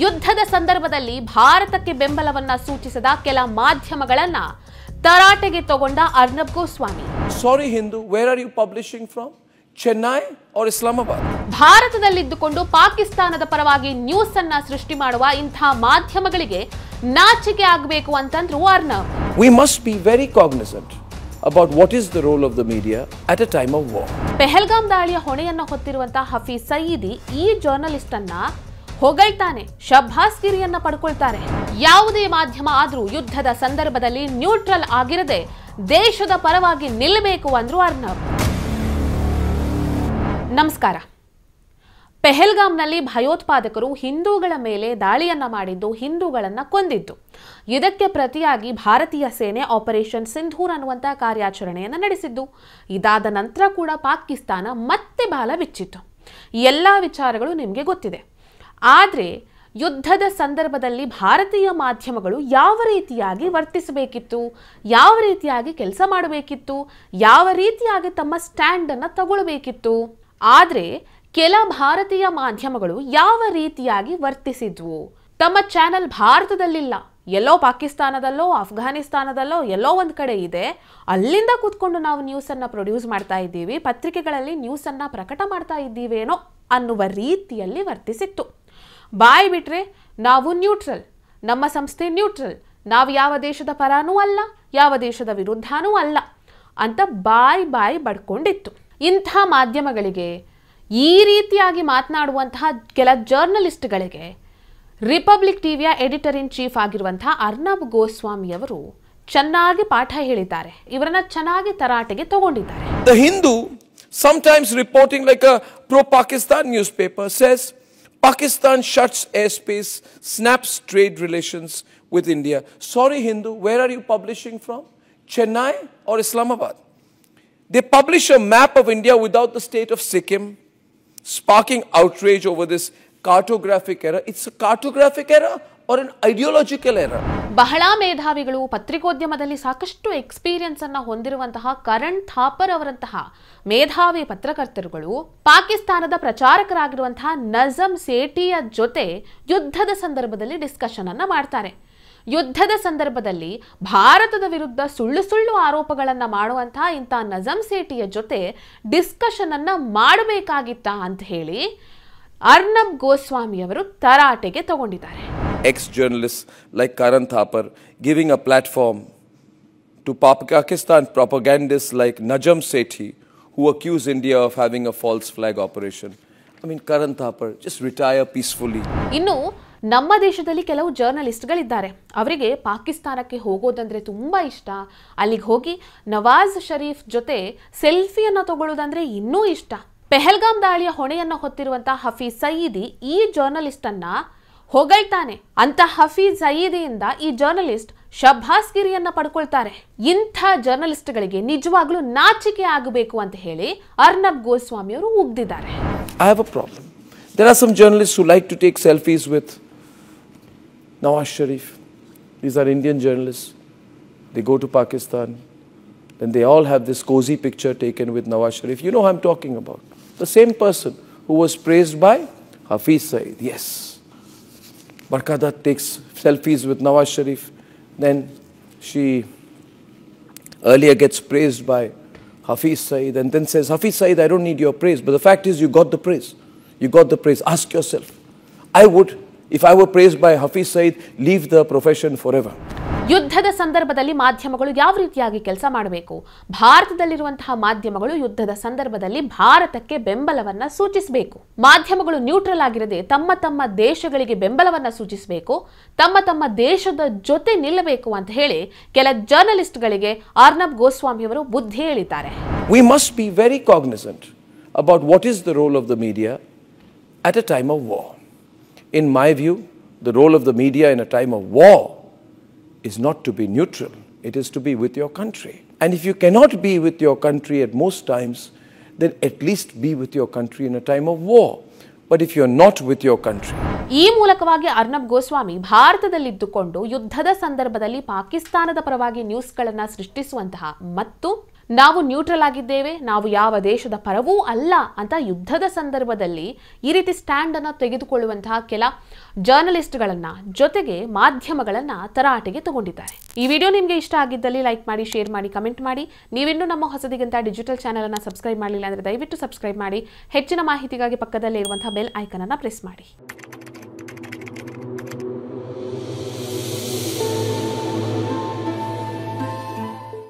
ಯುದ್ಧದ ಸಂದರ್ಭದಲ್ಲಿ ಭಾರತಕ್ಕೆ ಬೆಂಬಲವನ್ನ ಸೂಚಿಸಿದ ಕೆಲ ಮಾಧ್ಯಮಗಳನ್ನ ತರಾಟೆಗೆ ತಗೊಂಡ Arnab Goswami. Sorry Hindu, where are you publishing from? Chennai or Islamabad? ಭಾರತದಲ್ಲಿದ್ದುಕೊಂಡು ಪಾಕಿಸ್ತಾನದ ಪರವಾಗಿ ನ್ಯೂಸ್ ಅನ್ನ ಸೃಷ್ಟಿ ಮಾಡುವ ಇಂಥ ಮಾಧ್ಯಮಗಳಿಗೆ ನಾಚಿಕೆ ಆಗಬೇಕು ಅಂತಂದ್ರು Arnab. We must be very cognizant about what is the role of the media at a time of war. Pahalgam ದಾಳಿಯ ಹೊಣೆಯನ್ನು ಹೊತ್ತಿರುವಂತಹ ಹಫೀಜ್ ಸಯೀದಿ ಈ ಜರ್ನಲಿಸ್ಟ್ ಅನ್ನ ಹೊಗಳ್ತಾನೆ, ಶಬ್ಬಾಸ್ಗಿರಿಯನ್ನ ಪಡ್ಕೊಳ್ತಾರೆ. ಯಾವುದೇ ಮಾಧ್ಯಮ ಆದ್ರೂ ಯುದ್ಧದ ಸಂದರ್ಭದಲ್ಲಿ ನ್ಯೂಟ್ರಲ್ ಆಗಿರದೆ ದೇಶದ ಪರವಾಗಿ ನಿಲ್ಲಬೇಕು ಅಂದ್ರು ಅರ್ನಬ್. ನಮಸ್ಕಾರ. ಪೆಹಲ್ಗಾಮ್ನಲ್ಲಿ ಭಯೋತ್ಪಾದಕರು ಹಿಂದೂಗಳ ಮೇಲೆ ದಾಳಿಯನ್ನ ಮಾಡಿದ್ದು, ಹಿಂದೂಗಳನ್ನ ಕೊಂದಿದ್ದು. ಇದಕ್ಕೆ ಪ್ರತಿಯಾಗಿ ಭಾರತೀಯ ಸೇನೆ ಆಪರೇಷನ್ ಸಿಂಧೂರ್ ಅನ್ನುವಂಥ ಕಾರ್ಯಾಚರಣೆಯನ್ನು ನಡೆಸಿದ್ದು. ಇದಾದ ನಂತರ ಕೂಡ ಪಾಕಿಸ್ತಾನ ಮತ್ತೆ ಬಾಲ ಬಿಚ್ಚಿತ್ತು. ಎಲ್ಲ ವಿಚಾರಗಳು ನಿಮಗೆ ಗೊತ್ತಿದೆ. ಆದರೆ ಯುದ್ಧದ ಸಂದರ್ಭದಲ್ಲಿ ಭಾರತೀಯ ಮಾಧ್ಯಮಗಳು ಯಾವ ರೀತಿಯಾಗಿ ವರ್ತಿಸಬೇಕಿತ್ತು, ಯಾವ ರೀತಿಯಾಗಿ ಕೆಲಸ ಮಾಡಬೇಕಿತ್ತು, ಯಾವ ರೀತಿಯಾಗಿ ತಮ್ಮ ಸ್ಟ್ಯಾಂಡನ್ನು ತಗೊಳ್ಬೇಕಿತ್ತು, ಆದರೆ ಕೆಲ ಭಾರತೀಯ ಮಾಧ್ಯಮಗಳು ಯಾವ ರೀತಿಯಾಗಿ ವರ್ತಿಸಿದ್ವು. ತಮ್ಮ ಚಾನೆಲ್ ಭಾರತದಲ್ಲಿಲ್ಲ, ಎಲ್ಲೋ ಪಾಕಿಸ್ತಾನದಲ್ಲೋ ಅಫ್ಘಾನಿಸ್ತಾನದಲ್ಲೋ ಎಲ್ಲೋ ಒಂದು ಕಡೆ ಇದೆ, ಅಲ್ಲಿಂದ ಕೂತ್ಕೊಂಡು ನಾವು ನ್ಯೂಸನ್ನು ಪ್ರೊಡ್ಯೂಸ್ ಮಾಡ್ತಾ ಇದ್ದೀವಿ, ಪತ್ರಿಕೆಗಳಲ್ಲಿ ನ್ಯೂಸನ್ನು ಪ್ರಕಟ ಮಾಡ್ತಾ ಇದ್ದೀವೇನೋ ಅನ್ನುವ ರೀತಿಯಲ್ಲಿ ವರ್ತಿಸಿತ್ತು. ಬಾಯ್ ಬಿಟ್ರೆ ನಾವು ನ್ಯೂಟ್ರಲ್, ನಮ್ಮ ಸಂಸ್ಥೆ ನ್ಯೂಟ್ರಲ್, ನಾವು ಯಾವ ದೇಶದ ಪರನೂ ಅಲ್ಲ, ಯಾವ ದೇಶದ ವಿರುದ್ಧನೂ ಅಲ್ಲ ಅಂತ ಬಾಯ್ ಬಡ್ಕೊಂಡಿತ್ತು. ಇಂಥ ಮಾಧ್ಯಮಗಳಿಗೆ, ಈ ರೀತಿಯಾಗಿ ಮಾತನಾಡುವಂತಹ ಕೆಲ ಜರ್ನಲಿಸ್ಟ್ಗಳಿಗೆ ರಿಪಬ್ಲಿಕ್ ಟಿವಿಯ ಎಡಿಟರ್ ಇನ್ ಚೀಫ್ ಆಗಿರುವಂತಹ ಅರ್ನಬ್ ಗೋಸ್ವಾಮಿ ಅವರು ಚೆನ್ನಾಗಿ ಪಾಠ ಹೇಳಿದ್ದಾರೆ. ಇವರನ್ನ ಚೆನ್ನಾಗಿ ತರಾಟೆಗೆ ತಗೊಂಡಿದ್ದಾರೆ. The Hindu, sometimes reporting like a pro-Pakistan newspaper, says Pakistan shuts airspace, snaps trade relations with India. Sorry Hindu, where are you publishing from? Chennai or Islamabad? They publish a map of India without the state of Sikkim, sparking outrage over this cartographic error. It's a cartographic error or an ideological error? ಬಹಳ ಮೇಧಾವಿಗಳು, ಪತ್ರಿಕೋದ್ಯಮದಲ್ಲಿ ಸಾಕಷ್ಟು experience ಅನ್ನ ಹೊಂದಿರುವಂತಹ ಕರಣ್ ಥಾಪರ್ ಅವರಂತಹ ಮೇಧಾವಿ ಪತ್ರಕರ್ತರುಗಳು ಪಾಕಿಸ್ತಾನದ ಪ್ರಚಾರಕರಾಗಿರುವಂತಹ ನಜಮ್ ಸೇಠಿಯ ಜೊತೆ ಯುದ್ಧದ ಸಂದರ್ಭದಲ್ಲಿ ಡಿಸ್ಕಷನ್ ಅನ್ನ ಮಾಡ್ತಾರೆ. ಯುದ್ಧದ ಸಂದರ್ಭದಲ್ಲಿ ಭಾರತದ ವಿರುದ್ಧ ಸುಳ್ಳು ಆರೋಪಗಳನ್ನ ಮಾಡುವಂತಹ ಇಂಥ ನಜಮ್ ಸೇಠಿಯ ಜೊತೆ ಡಿಸ್ಕಷನ್ ಅನ್ನ ಮಾಡಬೇಕಾಗಿತ್ತಾ ಅಂತ ಹೇಳಿ ಅರ್ನಬ್ ಗೋಸ್ವಾಮಿ ಅವರು ತರಾಟೆಗೆ ತಗೊಂಡಿದ್ದಾರೆ. Ex-journalists like Karan Thapar giving a platform to Pakistan propagandists like Najam Sethi who accuse India of having a false flag operation. I mean, Karan Thapar, just retire peacefully. ಇನ್ನು ನಮ್ಮ ದೇಶದಲ್ಲಿ ಕೆಲವು ಜರ್ನಲಿಸ್ಟ್ಗಳಿದ್ದಾರೆ. ಅವರಿಗೆ ಪಾಕಿಸ್ತಾನಕ್ಕೆ ಹೋಗೋದಂದ್ರೆ ತುಂಬಾ ಇಷ್ಟ. ಅಲ್ಲಿಗೆ ಹೋಗಿ ನವಾಜ್ ಶರೀಫ್ ಜೊತೆ ಸೆಲ್ಫಿಯನ್ನು ತಗೊಳ್ಳೋದಂದ್ರೆ ಇನ್ನೂ ಇಷ್ಟ. ಪೆಹಲ್ಗಾಮ್ ದಾಳಿಯ ಹೊಣೆಯನ್ನು ಹೊತ್ತಿರುವಂತಹ ಹಫೀಜ್ ಸಯೀದಿ ಈ ಜರ್ನಲಿಸ್ಟ್ ಅನ್ನ ಹೊಗಳ್ತಾನೆ. ಅಂತ ಹಫೀಜ್ ಸಯೀದಿಯಿಂದ ಈ ಜರ್ನಲಿಸ್ಟ್ ಶಬ್ಬಾಸ್ಗಿರಿಯನ್ನ ಪಡ್ಕೊಳ್ತಾರೆ. ಇಂಥ ಜರ್ನಲಿಸ್ಟ್ಗಳಿಗೆ ನಿಜವಾಗ್ಲೂ ನಾಚಿಕೆ ಆಗಬೇಕು ಅಂತ ಹೇಳಿ ಅರ್ನಬ್ ಗೋಸ್ವಾಮಿ ಅವರು ಉಗ್ದಿದ್ದಾರೆ. I have a problem. There are some journalists who like to take selfies with Nawaz Sharif. These are Indian journalists. They go to Pakistan. Then they all have this cozy picture taken with Nawaz Sharif. You know who I'm talking about. The same person who was praised by Hafiz Saeed. Yes. Barka Dutt takes selfies with Nawaz Sharif. Then she earlier gets praised by Hafiz Saeed and then says, Hafiz Saeed, I don't need your praise. But the fact is you got the praise. You got the praise. Ask yourself. I would, if I were praised by Hafiz Saeed, leave the profession forever. ಯುದ್ಧದ ಸಂದರ್ಭದಲ್ಲಿ ಮಾಧ್ಯಮಗಳು ಯಾವ ರೀತಿಯಾಗಿ ಕೆಲಸ ಮಾಡಬೇಕು, ಭಾರತದಲ್ಲಿರುವಂತಹ ಮಾಧ್ಯಮಗಳು ಯುದ್ಧದ ಸಂದರ್ಭದಲ್ಲಿ ಭಾರತಕ್ಕೆ ಬೆಂಬಲವನ್ನ ಸೂಚಿಸಬೇಕು. ಮಾಧ್ಯಮಗಳು ನ್ಯೂಟ್ರಲ್ ಆಗಿರದೆ ತಮ್ಮ ದೇಶಗಳಿಗೆ ಬೆಂಬಲವನ್ನ ಸೂಚಿಸಬೇಕು, ತಮ್ಮ ದೇಶದ ಜೊತೆ ನಿಲ್ಲಬೇಕು ಅಂತ ಹೇಳಿ ಕೆಲ ಜರ್ನಲಿಸ್ಟ್ಗಳಿಗೆ ಅರ್ನಬ್ ಗೋಸ್ವಾಮಿ ಅವರು ಬುದ್ಧಿ ಹೇಳಿದ್ದಾರೆ. We must be very cognizant about what is the role of the media at a time of war. In my view, the role of the media in a time of war is not to be neutral. It is to be with your country. And if you cannot be with your country at most times, then at least be with your country in a time of war. But if you're not with your country. ಈ ಮೂಲಕವಾಗಿ ಅರ್ನಬ್ ಗೋಸ್ವಾಮಿ ಭಾರತದಲ್ಲಿದ್ದುಕೊಂಡು ಯುದ್ಧದ ಸಂದರ್ಭದಲ್ಲಿ ಪಾಕಿಸ್ತಾನದ ಪರವಾಗಿ ನ್ಯೂಸ್ಗಳನ್ನು ಸೃಷ್ಟಿಸುವಂತಹ ಮತ್ತು ನಾವು neutral ಆಗಿದ್ದೇವೆ, ನಾವು ಯಾವ ದೇಶದ ಪರವೂ ಅಲ್ಲ ಅಂತ ಯುದ್ಧದ ಸಂದರ್ಭದಲ್ಲಿ ಈ ರೀತಿ ಸ್ಟ್ಯಾಂಡ್ ಅನ್ನು ತೆಗೆದುಕೊಳ್ಳುವಂತಹ ಕೆಲ ಜರ್ನಲಿಸ್ಟ್ಗಳನ್ನ ಜೊತೆಗೆ ಮಾಧ್ಯಮಗಳನ್ನ ತರಾಟೆಗೆ ತಗೊಂಡಿದ್ದಾರೆ. ಈ ವಿಡಿಯೋ ನಿಮಗೆ ಇಷ್ಟ ಆಗಿದ್ದಲ್ಲಿ ಲೈಕ್ ಮಾಡಿ, ಶೇರ್ ಮಾಡಿ, ಕಮೆಂಟ್ ಮಾಡಿ. ನೀವಿನ್ನೂ ನಮ್ಮ ಹೊಸದಿಗಂತ ಡಿಜಿಟಲ್ ಚಾನೆಲ್ ಅನ್ನು ಸಬ್ಸ್ಕ್ರೈಬ್ ಮಾಡಲಿಲ್ಲ ಅಂದ್ರೆ ದಯವಿಟ್ಟು ಸಬ್ಸ್ಕ್ರೈಬ್ ಮಾಡಿ. ಹೆಚ್ಚಿನ ಮಾಹಿತಿಗಾಗಿ ಪಕ್ಕದಲ್ಲೇ ಇರುವಂತಹ ಬೆಲ್ ಐಕಾನ್ ಅನ್ನು ಪ್ರೆಸ್ ಮಾಡಿ.